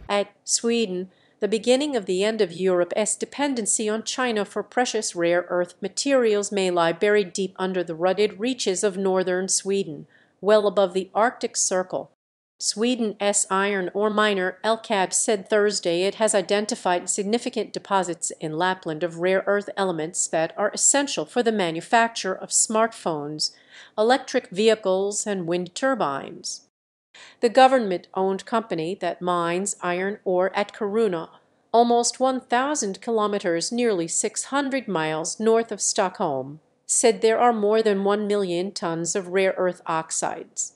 At Sweden, the beginning of the end of Europe's dependency on China for precious rare earth materials may lie buried deep under the rugged reaches of northern Sweden, well above the Arctic Circle. Sweden's iron ore miner LKAB said Thursday it has identified significant deposits in Lapland of rare earth elements that are essential for the manufacture of smartphones, electric vehicles, and wind turbines. The government-owned company that mines iron ore at Kiruna, almost 1,000 kilometers, nearly 600 miles north of Stockholm, said there are more than 1 million tons of rare earth oxides.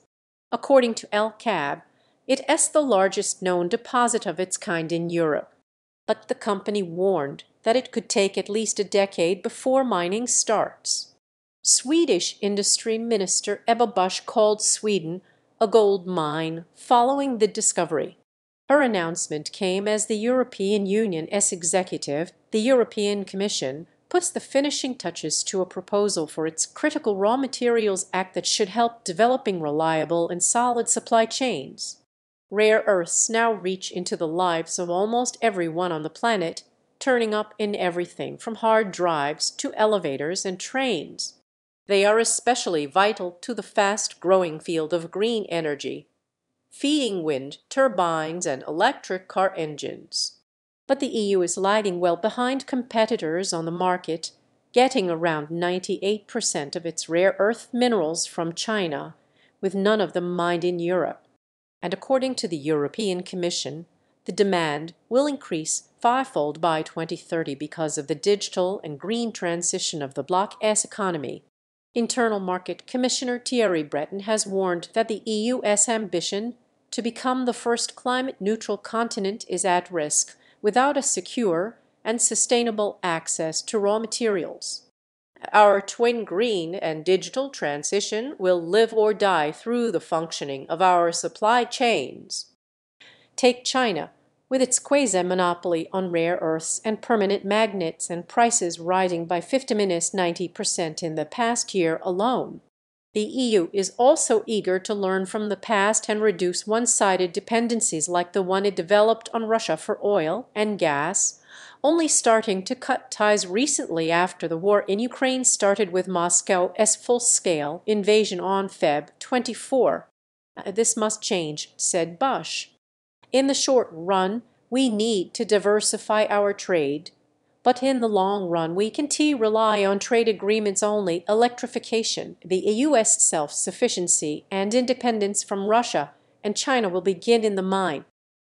According to LKAB, it is the largest known deposit of its kind in Europe, but the company warned that it could take at least a decade before mining starts. Swedish Industry Minister Ebba Busch called Sweden a gold mine following the discovery. Her announcement came as the European Union's executive, the European Commission, puts the finishing touches to a proposal for its Critical Raw Materials Act that should help developing reliable and solid supply chains. Rare earths now reach into the lives of almost everyone on the planet, turning up in everything from hard drives to elevators and trains. They are especially vital to the fast-growing field of green energy, feeding wind turbines and electric car engines. But the EU is lagging well behind competitors on the market, getting around 98% of its rare earth minerals from China, with none of them mined in Europe. And according to the European Commission, the demand will increase fivefold by 2030 because of the digital and green transition of the bloc's economy. Internal Market Commissioner Thierry Breton has warned that the EU's ambition to become the first climate-neutral continent is at risk without a secure and sustainable access to raw materials. Our twin green and digital transition will live or die through the functioning of our supply chains. Take China, with its quasi-monopoly on rare earths and permanent magnets and prices rising by 50–90% in the past year alone. The EU is also eager to learn from the past and reduce one-sided dependencies like the one it developed on Russia for oil and gas, only starting to cut ties recently after the war in Ukraine started with Moscow's full-scale invasion on Feb 24. This must change, said Busch. In the short run, we need to diversify our trade, but in the long run we can rely on trade agreements only. Electrification, the EU's self-sufficiency and independence from Russia and China will begin in the mine.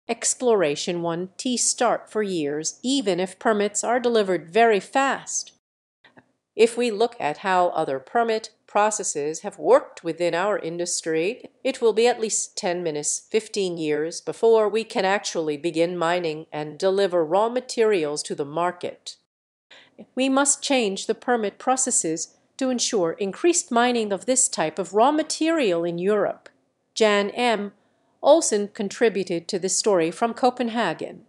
Exploration won't start for years, even if permits are delivered very fast. If we look at how other permit processes have worked within our industry, it will be at least 10–15 years before we can actually begin mining and deliver raw materials to the market. We must change the permit processes to ensure increased mining of this type of raw material in Europe. Jan M. Olsen contributed to this story from Copenhagen.